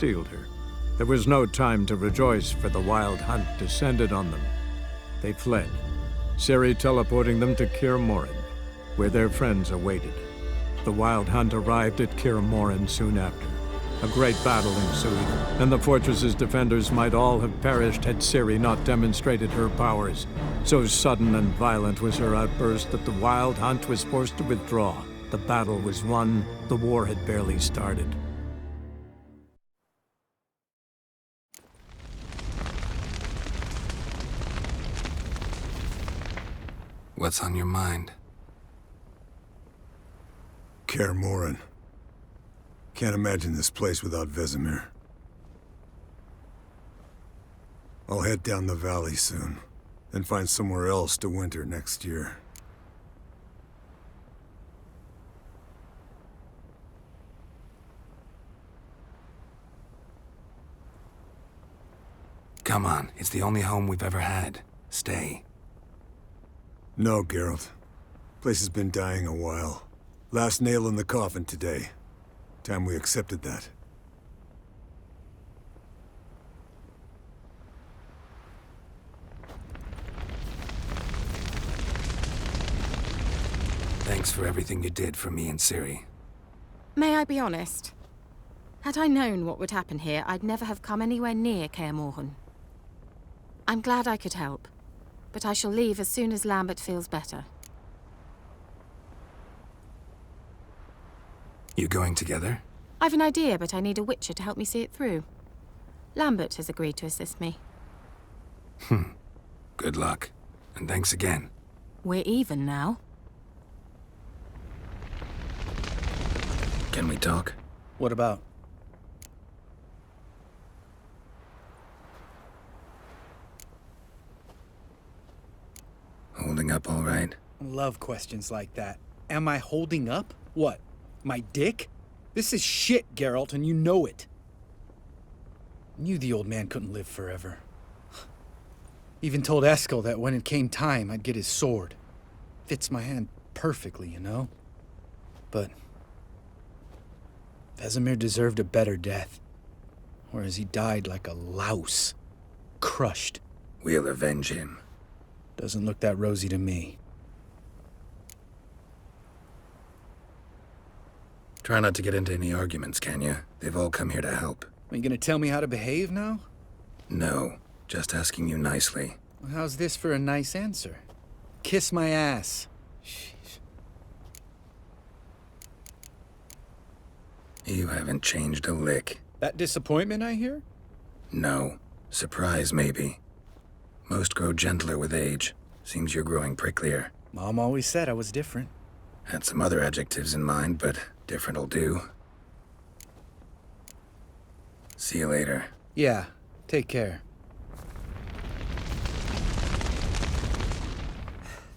concealed her. There was no time to rejoice, for the Wild Hunt descended on them. They fled, Ciri teleporting them to Kaer Morhen, where their friends awaited. The Wild Hunt arrived at Kaer Morhen soon after. A great battle ensued, and the fortress's defenders might all have perished had Ciri not demonstrated her powers. So sudden and violent was her outburst that the Wild Hunt was forced to withdraw. The battle was won. The war had barely started. What's on your mind? Kaer Morhen. Can't imagine this place without Vesemir. I'll head down the valley soon, and find somewhere else to winter next year. Come on, it's the only home we've ever had. Stay. No, Geralt. Place has been dying a while. Last nail in the coffin today. Time we accepted that. Thanks for everything you did for me and Ciri. May I be honest? Had I known what would happen here, I'd never have come anywhere near Kaer Morhen. I'm glad I could help, but I shall leave as soon as Lambert feels better. You going together? I've an idea, but I need a Witcher to help me see it through. Lambert has agreed to assist me. Good luck, and thanks again. We're even now. Can we talk? What about? Holding up all right? Love questions like that. Am I holding up? What? My dick? This is shit, Geralt, and you know it. Knew the old man couldn't live forever. Even told Eskel that when it came time, I'd get his sword. Fits my hand perfectly, you know? But Vesemir deserved a better death. Whereas he died like a louse. Crushed. We'll avenge him. Doesn't look that rosy to me. Try not to get into any arguments, can you? They've all come here to help. Are you gonna tell me how to behave now? No, just asking you nicely. Well, how's this for a nice answer? Kiss my ass. Jeez. You haven't changed a lick. That disappointment I hear? No. Surprise, maybe. Most grow gentler with age. Seems you're growing pricklier. Mom always said I was different. Had some other adjectives in mind, but different'll do. See you later. Yeah, take care.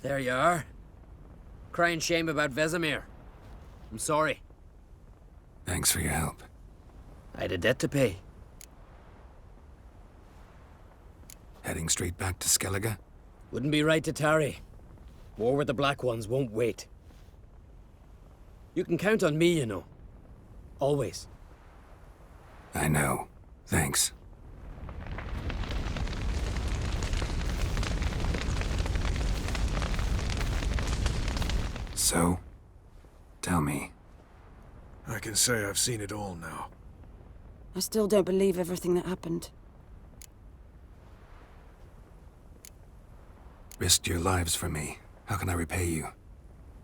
There you are. Crying shame about Vesemir. I'm sorry. Thanks for your help. I had a debt to pay. Heading straight back to Skellige? Wouldn't be right to tarry. War with the Black Ones won't wait. You can count on me, you know. Always. I know. Thanks. So, tell me. I can say I've seen it all now. I still don't believe everything that happened. Risked your lives for me. How can I repay you?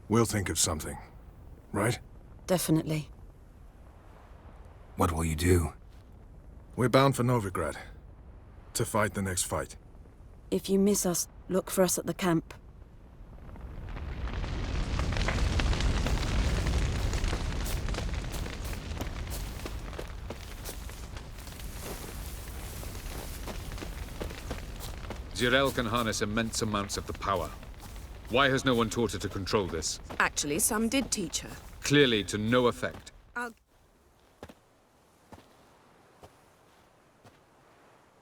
We'll think of something. Right? Definitely. What will you do? We're bound for Novigrad. To fight the next fight. If you miss us, look for us at the camp. Zirael can harness immense amounts of the power. Why has no one taught her to control this? Actually, some did teach her. Clearly to no effect.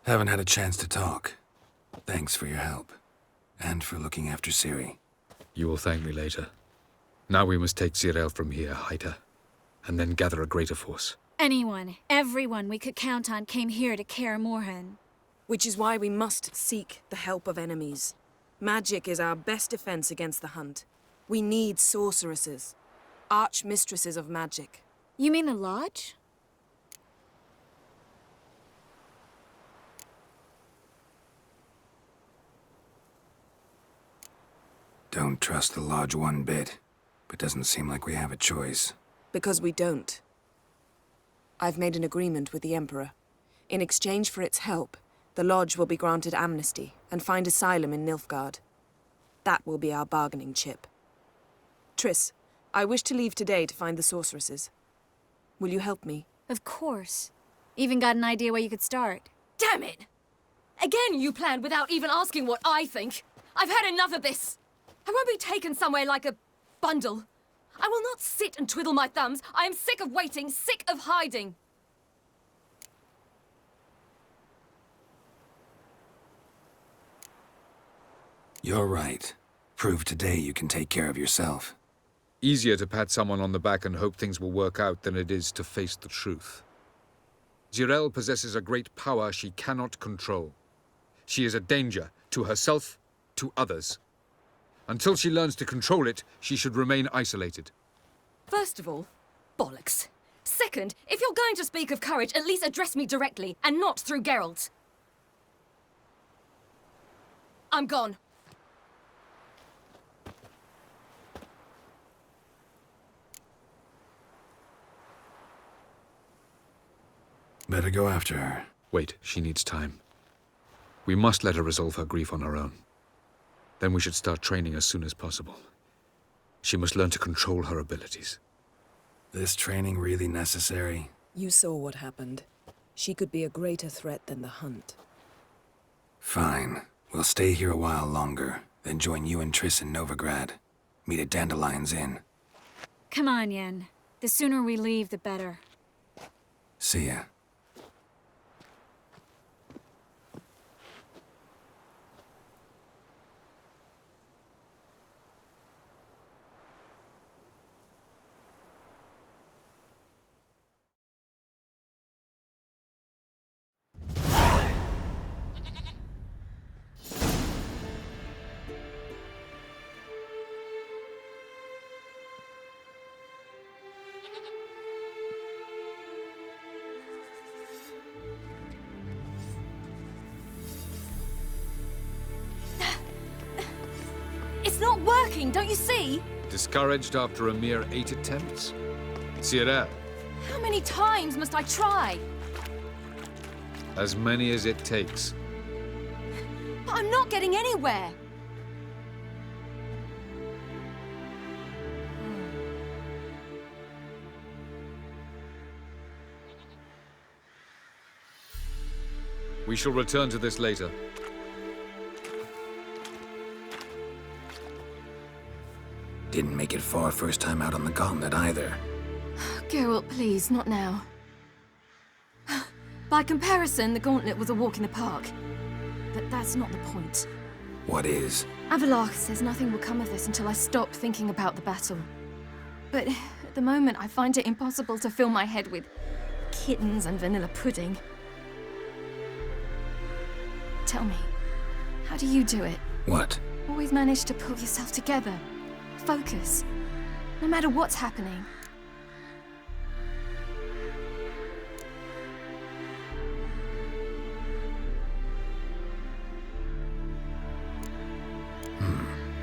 Haven't had a chance to talk. Thanks for your help. And for looking after Ciri. You will thank me later. Now we must take Zirael from here, hide her, and then gather a greater force. Anyone, everyone we could count on came here to Kaer Morhen. Which is why we must seek the help of enemies. Magic is our best defense against the Hunt. We need sorceresses. Archmistresses of magic. You mean the Lodge? Don't trust the Lodge one bit, but doesn't seem like we have a choice. Because we don't. I've made an agreement with the Emperor. In exchange for its help, the Lodge will be granted amnesty and find asylum in Nilfgaard. That will be our bargaining chip. Triss, I wish to leave today to find the sorceresses. Will you help me? Of course. Even got an idea where you could start. Damn it! Again you planned without even asking what I think. I've had enough of this. I won't be taken somewhere like a bundle. I will not sit and twiddle my thumbs. I am sick of waiting, sick of hiding. You're right. Prove today you can take care of yourself. Easier to pat someone on the back and hope things will work out than it is to face the truth. Zyrel possesses a great power she cannot control. She is a danger to herself, to others. Until she learns to control it, she should remain isolated. First of all, bollocks. Second, if you're going to speak of courage, at least address me directly, and not through Geralt. I'm gone. Better go after her. Wait, she needs time. We must let her resolve her grief on her own. Then we should start training as soon as possible. She must learn to control her abilities. This training really necessary? You saw what happened. She could be a greater threat than the Hunt. Fine. We'll stay here a while longer, then join you and Triss in Novigrad. Meet at Dandelion's Inn. Come on, Yen. The sooner we leave, the better. See ya. It's not working, don't you see? Discouraged after a mere 8 attempts? Zyrel, How many times must I try? as many as it takes. But I'm not getting anywhere. We shall return to this later. Didn't make it far first time out on the gauntlet either. Geralt, please, not now. By comparison, the gauntlet was a walk in the park. But that's not the point. What is? Avallac'h says nothing will come of this until I stop thinking about the battle. But at the moment, I find it impossible to fill my head with kittens and vanilla pudding. Tell me, how do you do it? What? Always manage to pull yourself together. Focus. No matter what's happening.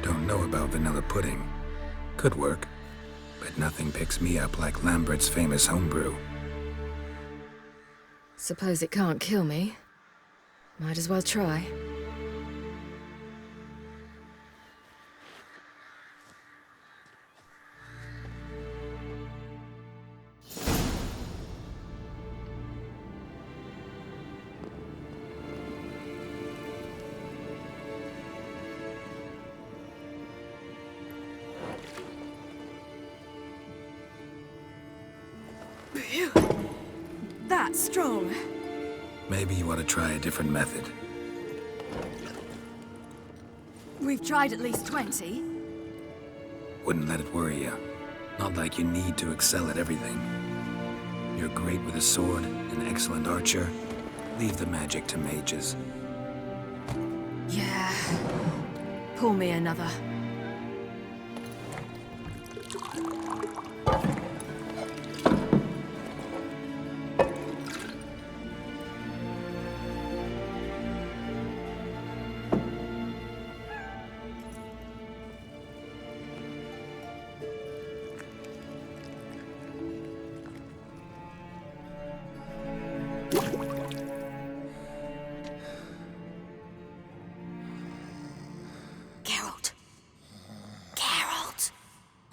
Don't know about vanilla pudding. Could work. But nothing picks me up like Lambert's famous homebrew. Suppose it can't kill me. Might as well try. That's strong. Maybe you ought to try a different method. We've tried at least 20. Wouldn't let it worry you. Not like you need to excel at everything. You're great with a sword, an excellent archer. Leave the magic to mages. Yeah. Pour me another.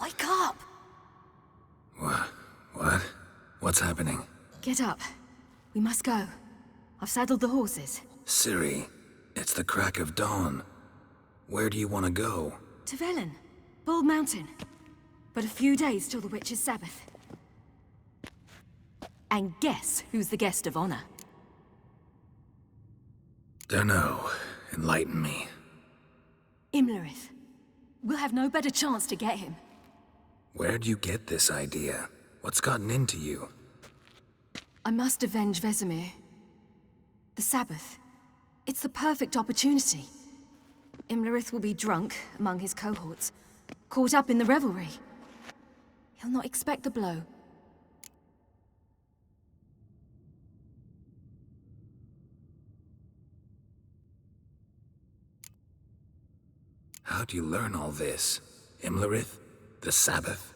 Wake up! What? What's happening? Get up. We must go. I've saddled the horses. Ciri, it's the crack of dawn. Where do you want to go? To Velen. Bald Mountain. But a few days till the Witch's Sabbath. And guess who's the guest of honor? Dunno. Enlighten me. Imlerith. We'll have no better chance to get him. Where'd you get this idea? What's gotten into you? I must avenge Vesemir. The Sabbath. It's the perfect opportunity. Imlerith will be drunk among his cohorts, caught up in the revelry. He'll not expect the blow. How'd you learn all this? Imlerith? The Sabbath?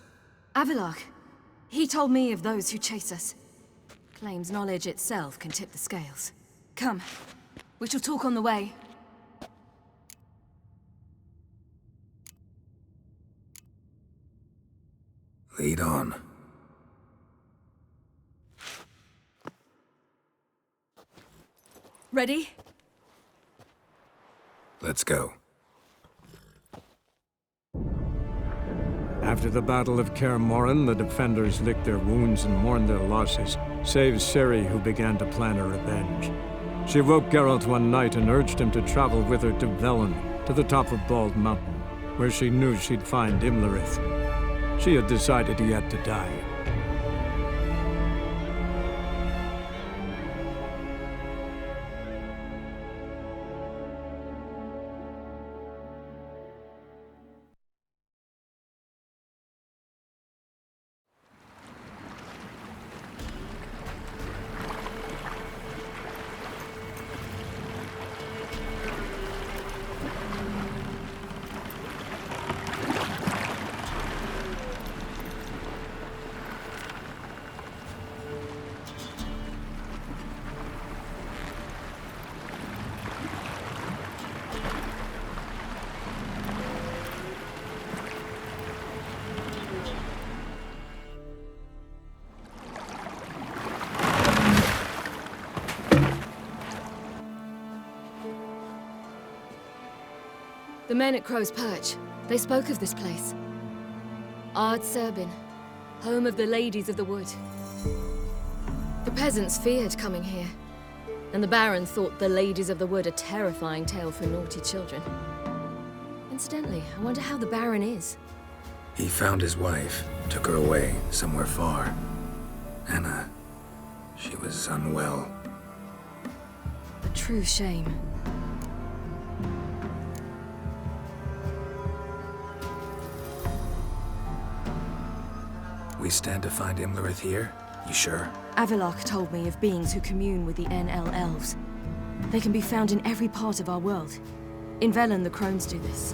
Avallac'h. He told me of those who chase us. Claims knowledge itself can tip the scales. Come. We shall talk on the way. Lead on. Ready? Let's go. After the Battle of Kaer Morhen, the defenders licked their wounds and mourned their losses, save Ciri, who began to plan a revenge. She woke Geralt one night and urged him to travel with her to Velen, to the top of Bald Mountain, where she knew she'd find Imlerith. She had decided he had to die. The men at Crow's Perch, they spoke of this place. Ard Serbin, home of the Ladies of the Wood. The peasants feared coming here, and the Baron thought the Ladies of the Wood a terrifying tale for naughty children. Incidentally, I wonder how the Baron is. He found his wife, took her away, somewhere far. Anna, she was unwell. A true shame. We stand to find Imlerith here? You sure? Avallac'h told me of beings who commune with the NL Elves. They can be found in every part of our world. In Velen, the Crones do this.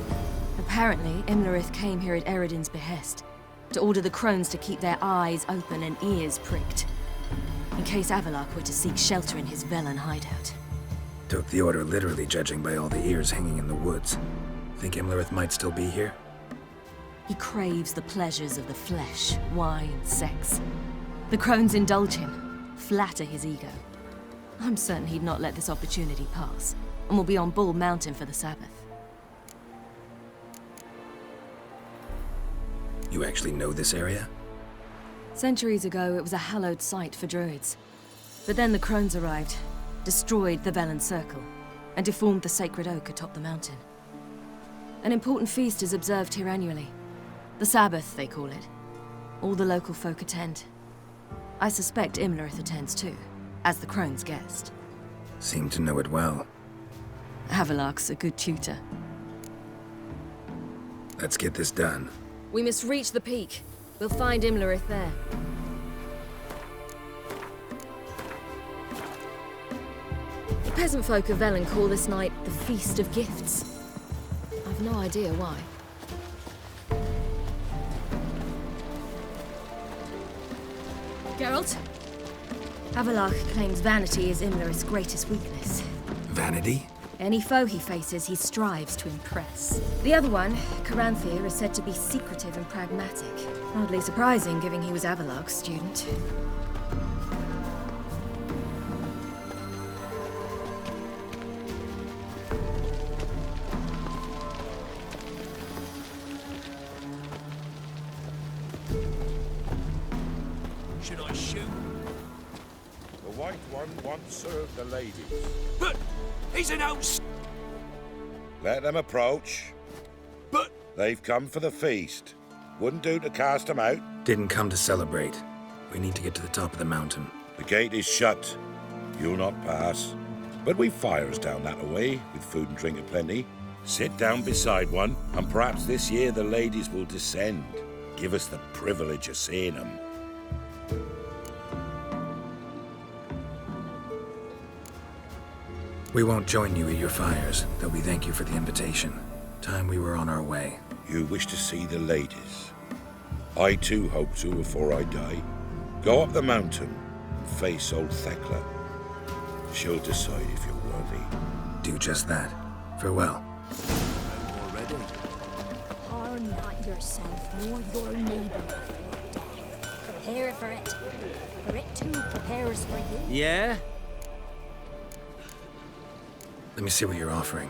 Apparently, Imlerith came here at Eredin's behest, to order the Crones to keep their eyes open and ears pricked, in case Avallac'h were to seek shelter in his Velen hideout. Took the order literally, judging by all the ears hanging in the woods. Think Imlerith might still be here? He craves the pleasures of the flesh, wine, sex. The Crones indulge him, flatter his ego. I'm certain he'd not let this opportunity pass, and will be on Bald Mountain for the Sabbath. You actually know this area? Centuries ago, it was a hallowed site for druids. But then the Crones arrived, destroyed the Velen Circle, and deformed the sacred oak atop the mountain. An important feast is observed here annually. The Sabbath, they call it. All the local folk attend. I suspect Imlerith attends too, as the crone's guest. Seem to know it well. Havelock's a good tutor. Let's get this done. We must reach the peak. We'll find Imlerith there. The peasant folk of Velen call this night the Feast of Gifts. I've no idea why. Geralt? Havelock claims vanity is Imlerith's greatest weakness. Vanity? Any foe he faces, he strives to impress. The other one, Caranthir, is said to be secretive and pragmatic. Hardly surprising, given he was Havelock's student. Should I shoot? The White One once served the ladies. But he's an old Let them approach. But They've come for the feast. Wouldn't do to cast them out. Didn't come to celebrate. We need to get to the top of the mountain. The gate is shut. You'll not pass. But we've fires down that away, with food and drink aplenty. Sit down beside one, and perhaps this year the ladies will descend. Give us the privilege of seeing them. We won't join you at your fires, though we thank you for the invitation. Time we were on our way. You wish to see the ladies. I too hope to before I die. Go up the mountain and face old Thekla. She'll decide if you're worthy. Do just that. Farewell. already. Harm not yourself, nor your neighbor. Prepare for it. For it too prepares for you. Yeah? Let me see what you're offering.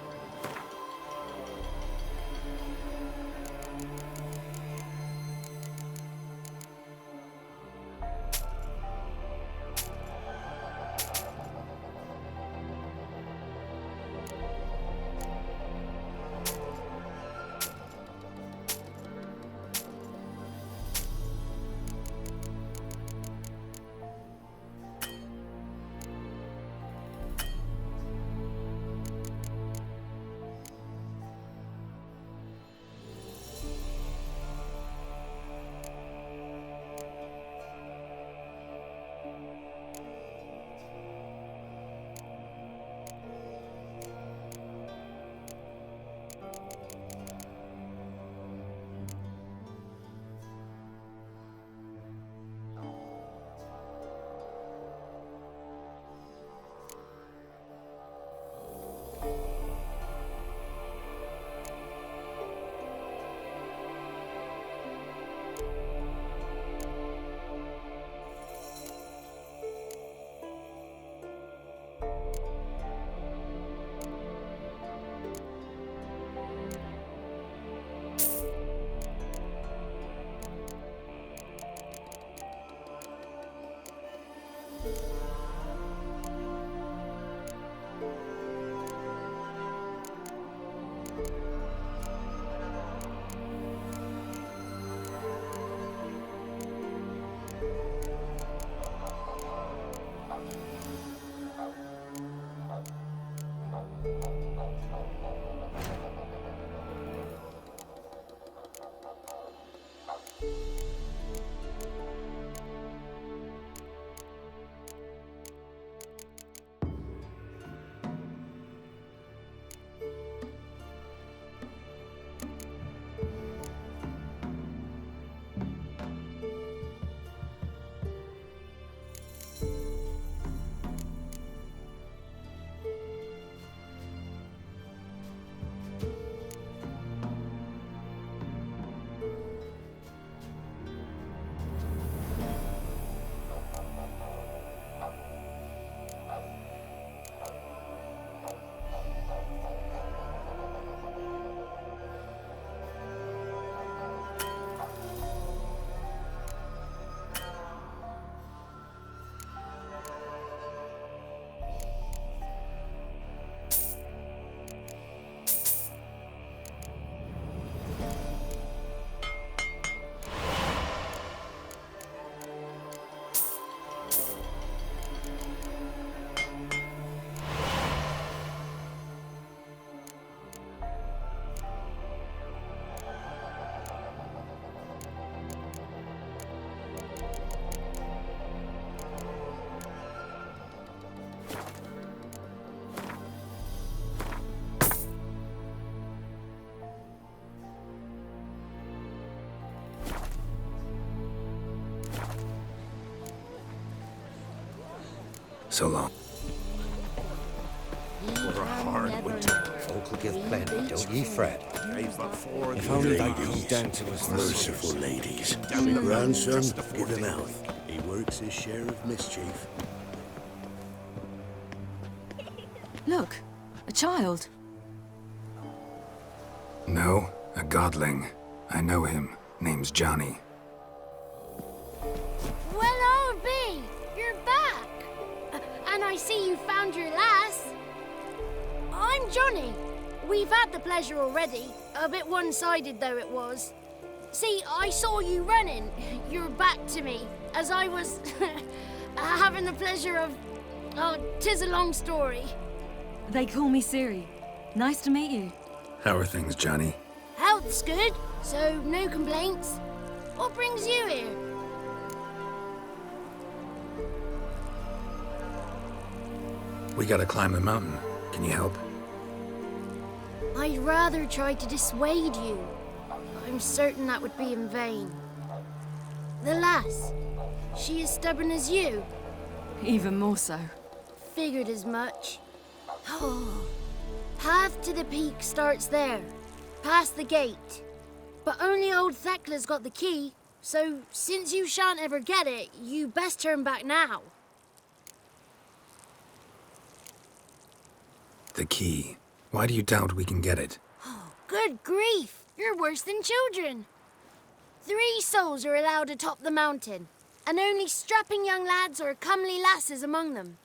So long. For a hard winter. Folk will give plenty, don't ye fret. If only that comes down to us. Merciful ladies. Grandson, give him out. He works his share of mischief. Look, a child. No, a godling. I know him. Name's Johnny. Well, I'll be. You're back. And I see you found your lass. I'm Johnny. We've had the pleasure already. A bit one-sided, though it was. See, I saw you running. Your back to me, as I was having the pleasure of... Oh, 'tis a long story. They call me Ciri. Nice to meet you. How are things, Johnny? Health's good, so no complaints. What brings you here? We gotta climb the mountain. Can you help? I'd rather try to dissuade you. I'm certain that would be in vain. The lass, she as stubborn as you? Even more so. Figured as much. Oh, path to the peak starts there, past the gate. But only old Thekla's got the key, so since you shan't ever get it, you best turn back now. The key. Why do you doubt we can get it? Good grief, you're worse than children. 3 souls are allowed atop the mountain, and only strapping young lads or comely lasses among them.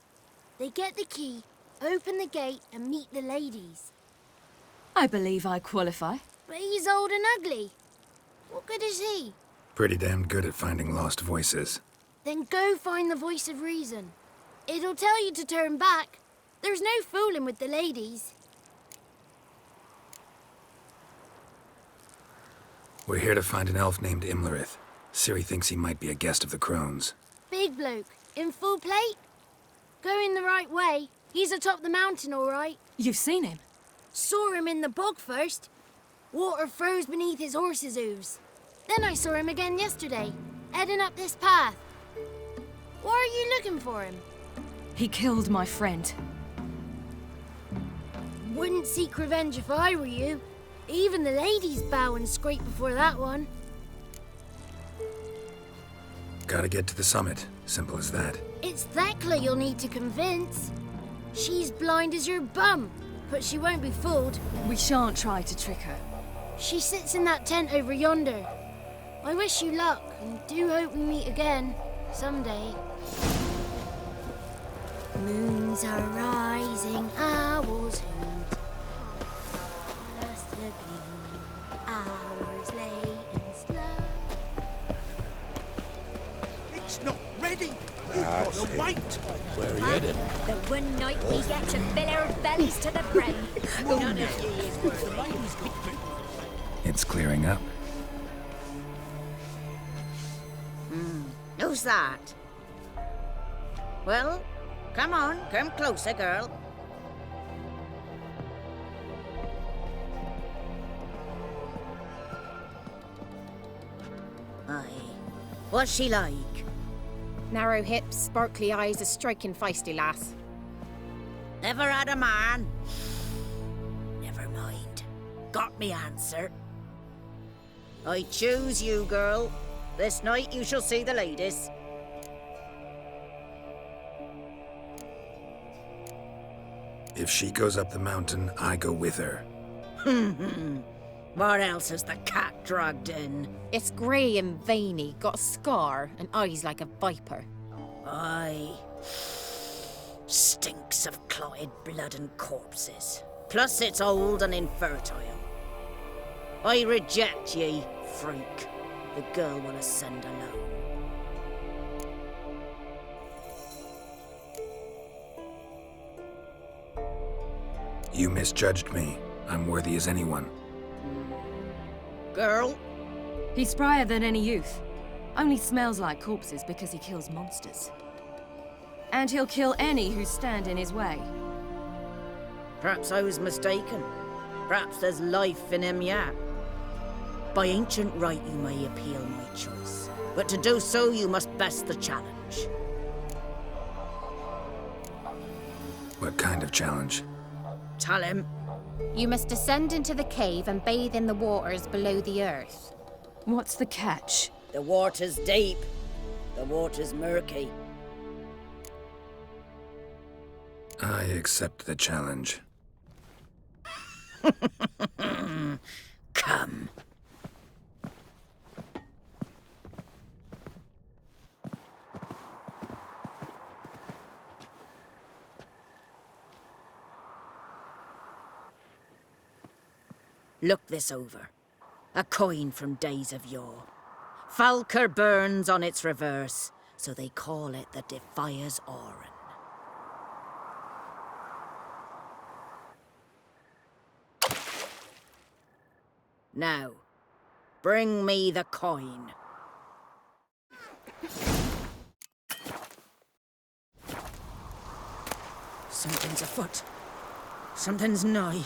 They get the key, open the gate, and meet the ladies. I believe I qualify. But he's old and ugly. What good is he? Pretty damn good at finding lost voices. Then go find the voice of reason. It'll tell you to turn back. There's no fooling with the ladies. We're here to find an elf named Imlerith. Ciri thinks he might be a guest of the Crones. Big bloke, in full plate? Going the right way. He's atop the mountain, all right. You've seen him? Saw him in the bog first. Water froze beneath his horse's hooves. Then I saw him again yesterday, heading up this path. Why are you looking for him? He killed my friend. Wouldn't seek revenge if I were you. Even the ladies bow and scrape before that one. Gotta get to the summit. Simple as that. It's Thekla you'll need to convince. She's blind as your bum, but she won't be fooled. We shan't try to trick her. She sits in that tent over yonder. I wish you luck, and do hope we meet again, someday. Moons are rising, owls hoot. Just a gleam, hours late and slow. It's not ready. That's You've got to it. wait. Where are you headed? The one night we get to fill our bellies to the brim. None of you is worthy. It's clearing up. Who's that? Well, come on, come closer, girl. Aye. What's she like? Narrow hips, sparkly eyes, a striking feisty lass. Never had a man? Never mind. Got me answer. I choose you, girl. This night you shall see the ladies. If she goes up the mountain, I go with her. What else has the cat dragged in? It's grey and veiny, got a scar, and eyes like a viper. Aye. Stinks of clotted blood and corpses. Plus it's old and infertile. I reject ye, freak. The girl will ascend alone. You misjudged me. I'm worthy as anyone. Girl? He's sprier than any youth. Only smells like corpses because he kills monsters. And he'll kill any who stand in his way. Perhaps I was mistaken. Perhaps there's life in him yet. By ancient right you may appeal my choice. But to do so you must best the challenge. What kind of challenge? Tell him. You must descend into the cave and bathe in the waters below the earth. What's the catch? The water's deep. The water's murky. I accept the challenge. Come. Look this over. A coin from days of yore. Falker burns on its reverse, so they call it the Defier's Oran. Now, bring me the coin. Something's afoot. Something's nigh.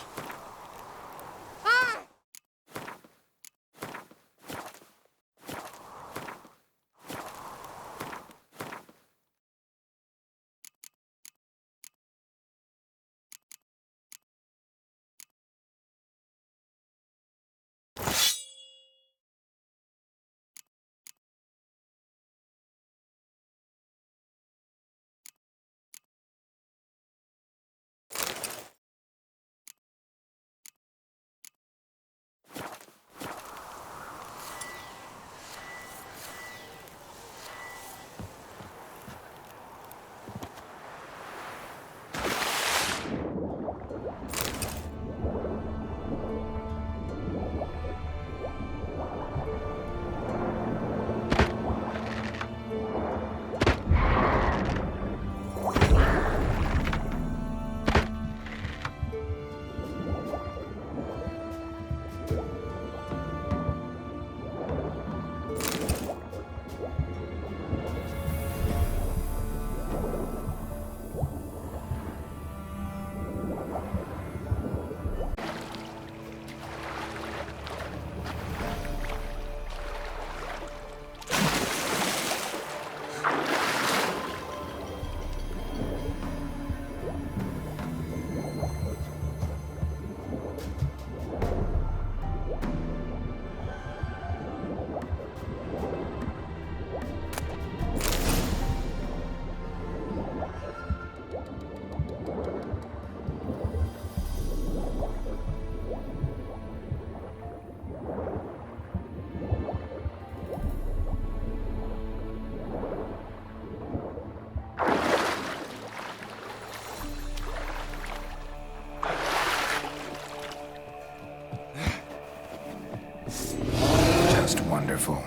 Just wonderful.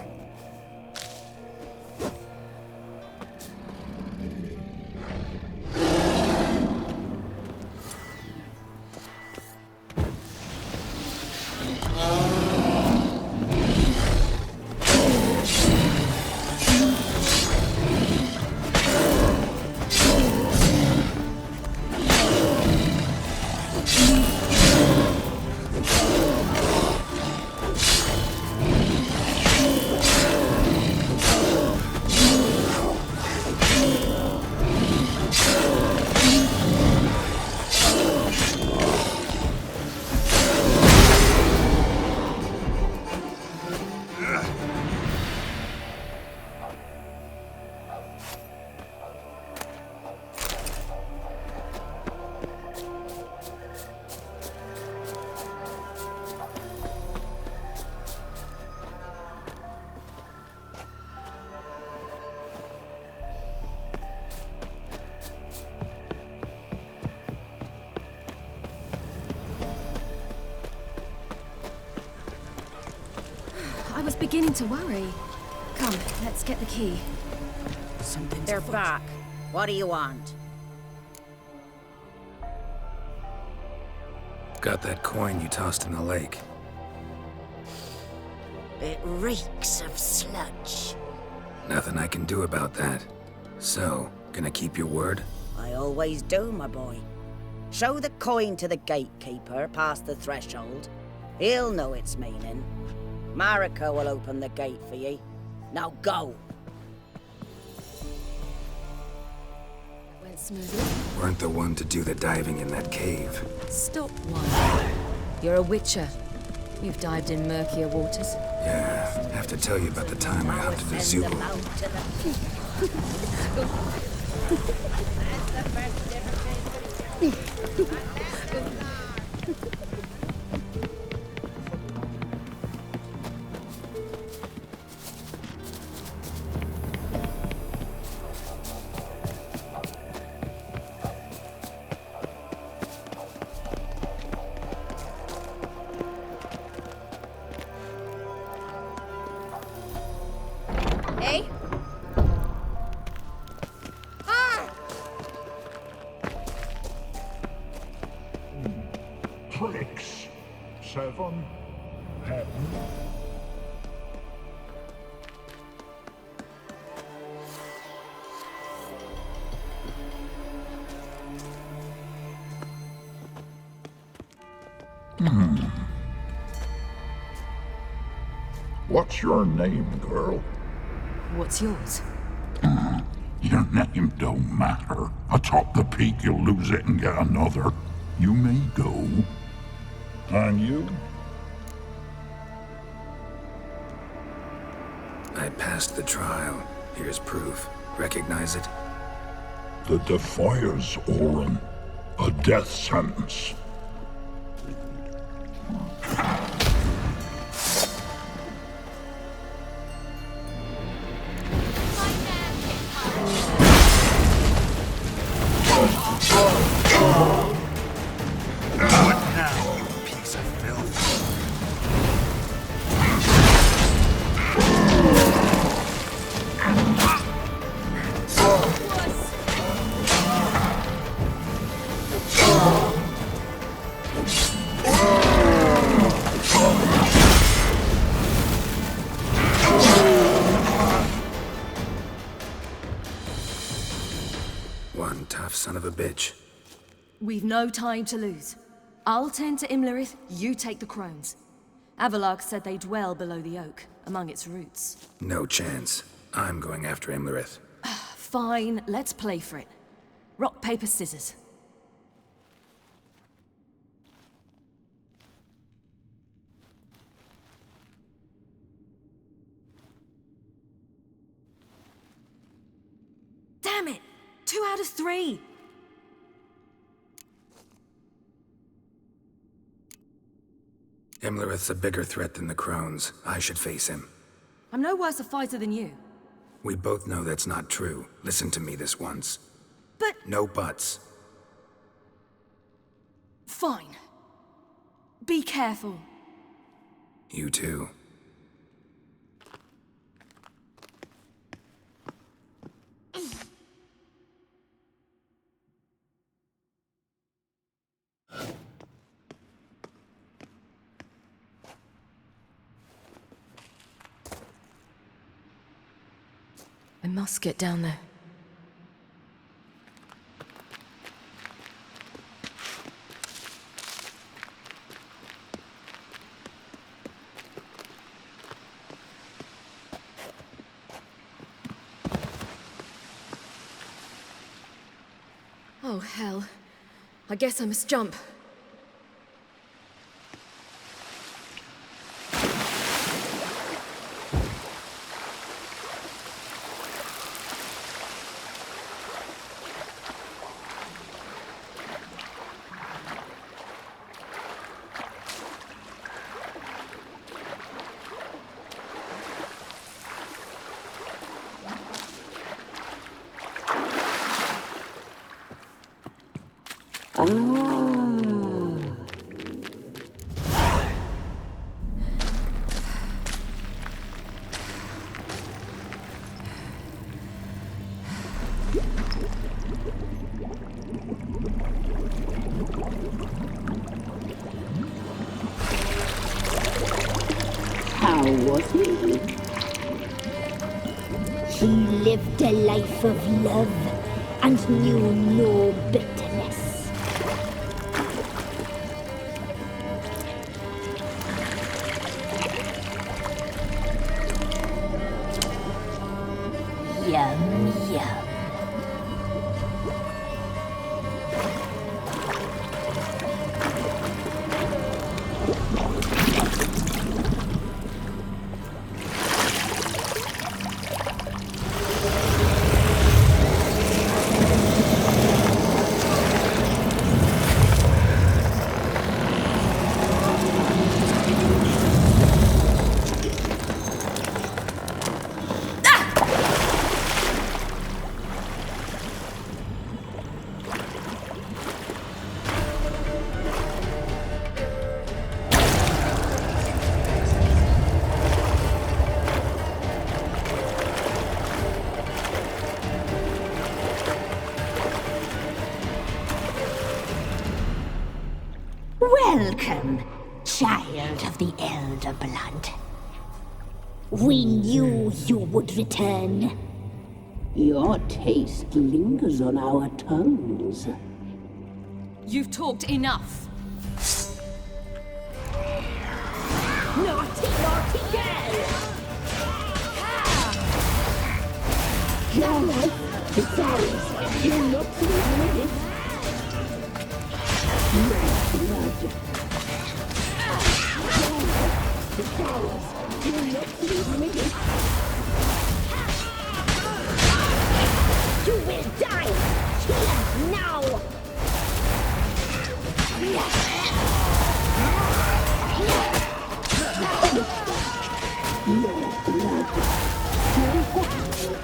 I was beginning to worry. Come, let's get the key. They're back. What do you want? Got that coin you tossed in the lake. It reeks of sludge. Nothing I can do about that. So, gonna keep your word? I always do, my boy. Show the coin to the gatekeeper past the threshold. He'll know its meaning. Marika will open the gate for ye. Now go! We're went smoothly. Weren't the one to do the diving in that cave. Stop whining. You're a witcher. You've dived in murkier waters. Yeah, have to tell you about the time I hunted a Zulu. Hey? Tricks. 7. Heaven. What's your name, girl? What's yours? Your name don't matter. Atop the peak, you'll lose it and get another. You may go. And you? I passed the trial. Here's proof. Recognize it? The Defiers, Orin. A death sentence. What now, you piece of filth? One tough son of a bitch. We've no time to lose. I'll tend to Imlerith, you take the crones. Avalark said they dwell below the oak, among its roots. No chance. I'm going after Imlerith. Fine, let's play for it. Rock, paper, scissors. Damn it! 2 out of 3! Imlerith's a bigger threat than the Crones. I should face him. I'm no worse a fighter than you. We both know that's not true. Listen to me this once. But... No buts. Fine. Be careful. You too. I must get down there. Oh, hell. I guess I must jump. How was he? He lived a life of love and knew no bitterness. Yum, yum. Welcome, child of the Elder Blood. We knew you would return. Your taste lingers on our tongues. You've talked enough. Naughty, naughty girl! Your life is ours. You're not leaving it. My blood. Your life is ours. You're not leaving it. You will die! Here, now! Your blood.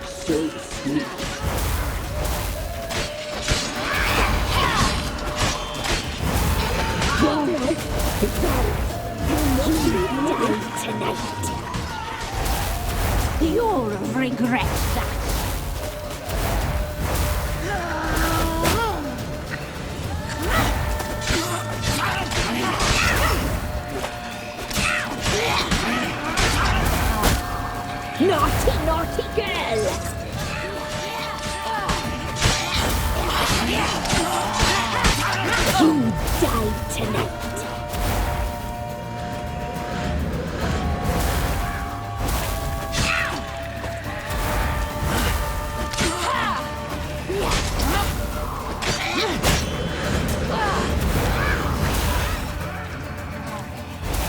So sweet. Your life is ours. You will die tonight. You'll regret that. Naughty, naughty girl! You die tonight.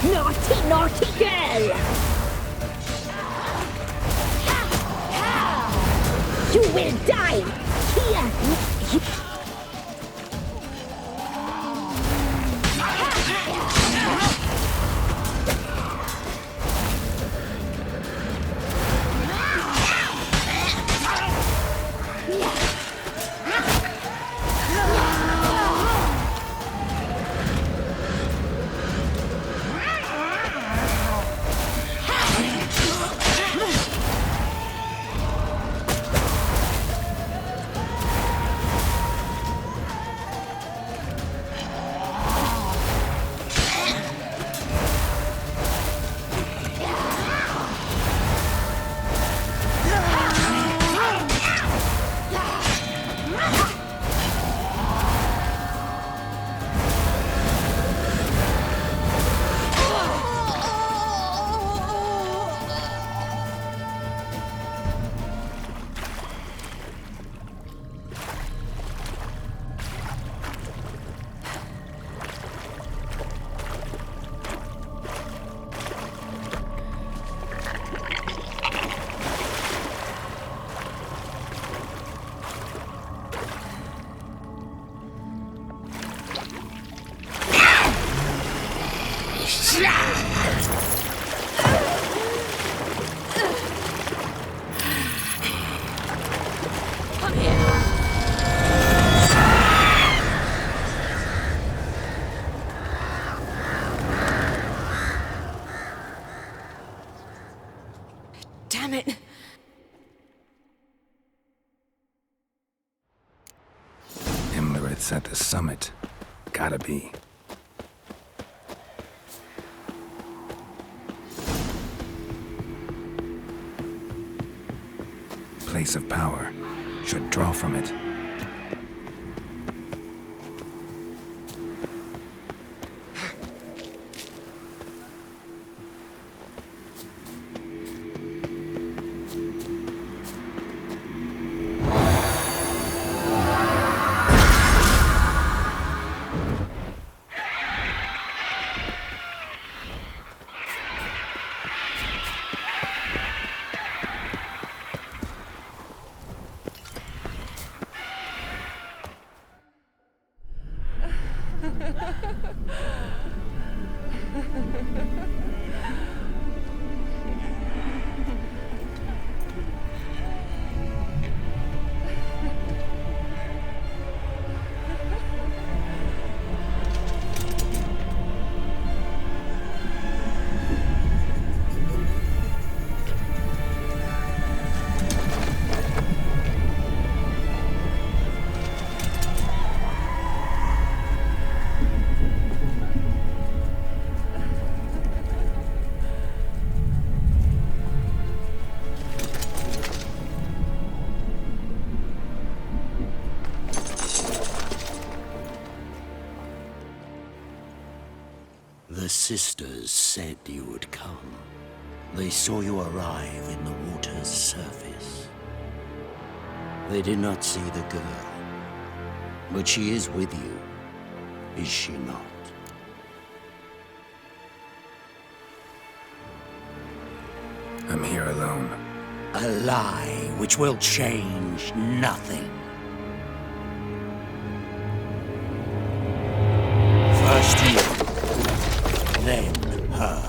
Naughty, naughty girl! You will die! Here! Damn it! Imlerith's at the summit. Gotta be. Place of power. Should draw from it. The sisters said you would come. They saw you arrive in the water's surface. They did not see the girl. But she is with you, is she not? I'm here alone. A lie which will change nothing. First you, then her.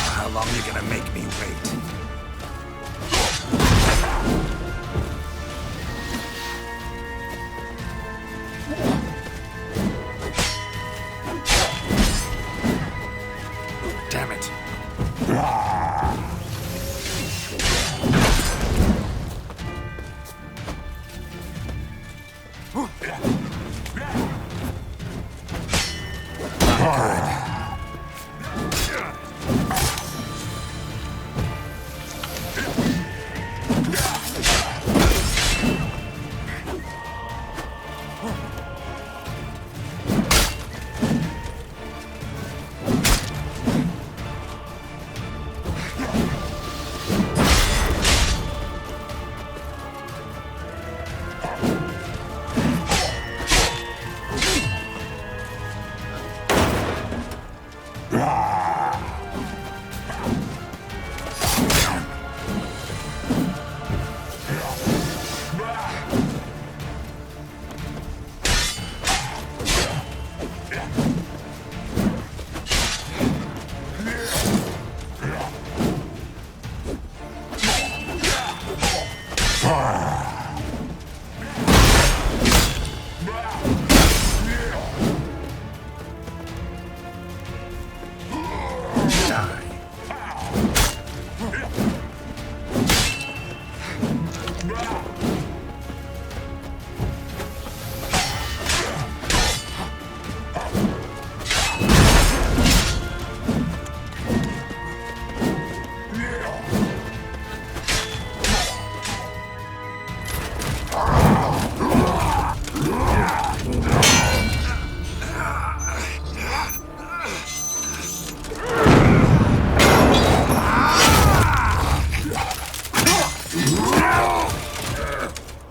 How long you gonna make me wait? Damn it.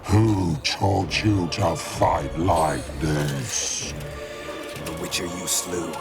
Who told you to fight like this? The Witcher you slew.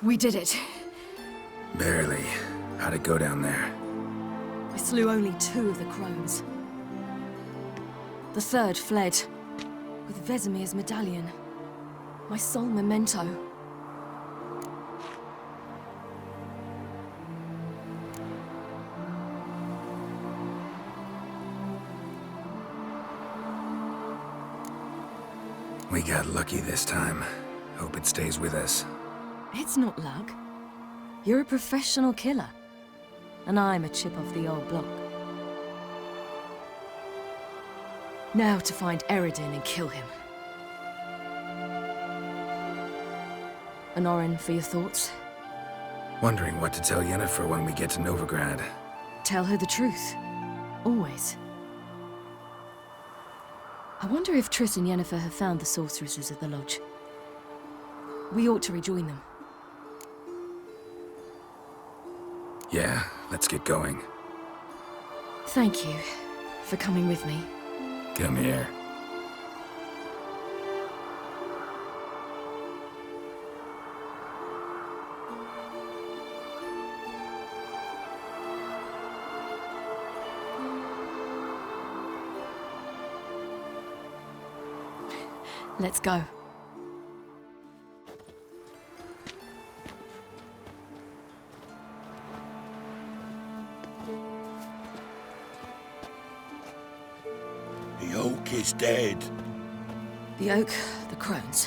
We did it. Barely. How'd it go down there? I slew only 2 of the crones. The 3rd fled, with Vesemir's medallion. My sole memento. We got lucky this time. Hope it stays with us. It's not luck. You're a professional killer. and I'm a chip off the old block. Now to find Eredin and kill him. And Orin, for your thoughts? Wondering what to tell Yennefer when we get to Novigrad. Tell her the truth. Always. I wonder if Triss and Yennefer have found the sorceresses of the Lodge. We ought to rejoin them. Yeah, let's get going. Thank you for coming with me. Come here. Let's go. The oak is dead. The oak, the crones.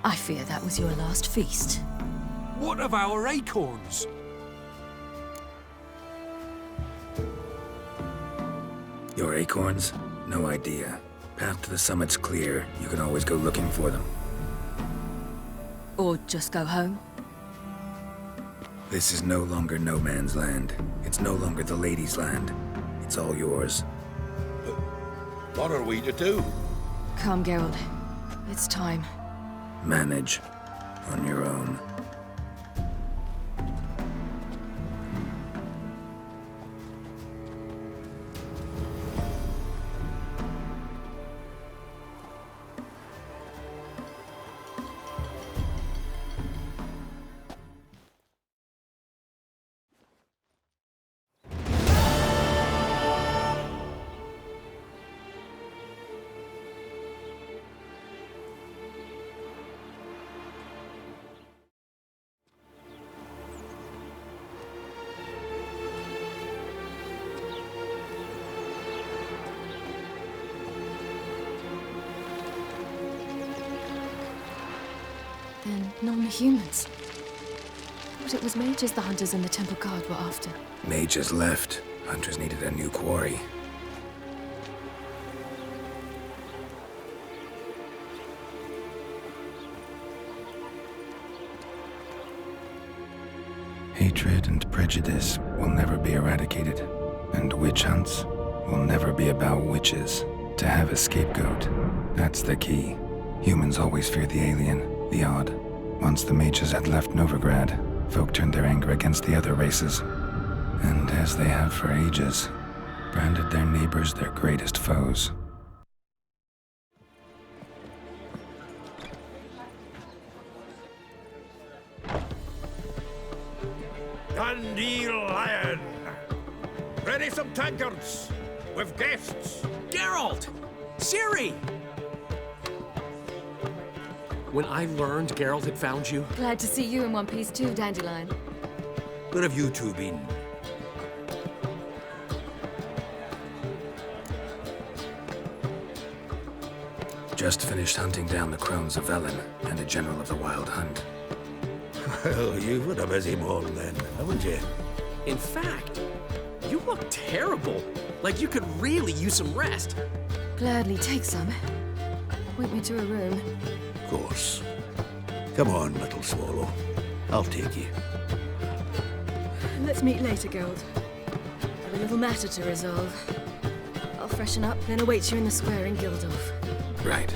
I fear that was your last feast. What of our acorns? Your acorns? No idea. Path to the summit's clear. You can always go looking for them. Or just go home. This is no longer no man's land. It's no longer the lady's land. It's all yours. But what are we to do? Come, Geralt. It's time. Manage. On your own. Then non-humans. But it was mages the hunters and the Temple Guard were after. Mages left. Hunters needed a new quarry. Hatred and prejudice will never be eradicated. And witch hunts will never be about witches. To have a scapegoat, that's the key. Humans always fear the alien. The odd. Once the mages had left Novigrad, folk turned their anger against the other races. And as they have for ages, branded their neighbors their greatest foes. Dandelion! Ready some tankards! With guests! Geralt! Ciri! When I learned Geralt had found you... Glad to see you in one piece too, Dandelion. Where have you two been? Just finished hunting down the crones of Velen and a general of the Wild Hunt. Well, you've had a busy morning then, haven't you? In fact, you look terrible. Like you could really use some rest. Gladly take some. Point me to a room. Of course. Come on, little swallow. I'll take you. Let's meet later, Geralt. Have a little matter to resolve. I'll freshen up, then await you in the square in Gildorf. Right.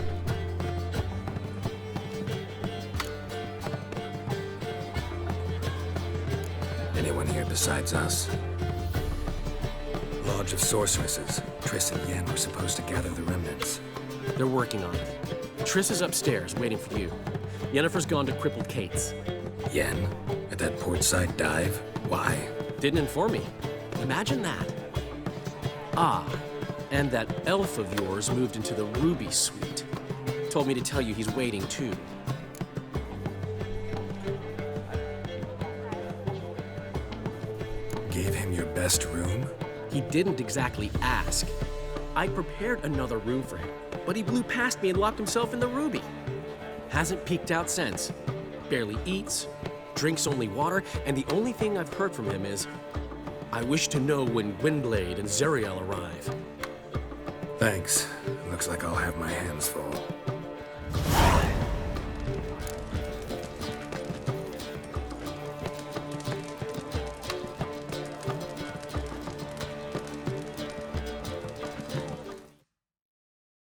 Anyone here besides us? Lodge of Sorceresses. Triss and Yen were supposed to gather the remnants. They're working on it. Triss is upstairs, waiting for you. Yennefer's gone to Crippled Kate's. Yen? At that portside dive? Why? Didn't inform me. Imagine that. Ah, and that elf of yours moved into the Ruby Suite. Told me to tell you he's waiting too. Gave him your best room? He didn't exactly ask. I prepared another room for him, but he blew past me and locked himself in the Ruby. Hasn't peeked out since. Barely eats, drinks only water, and the only thing I've heard from him is, I wish to know when Gwynblade and Zariel arrive. Thanks. Looks like I'll have my hands full.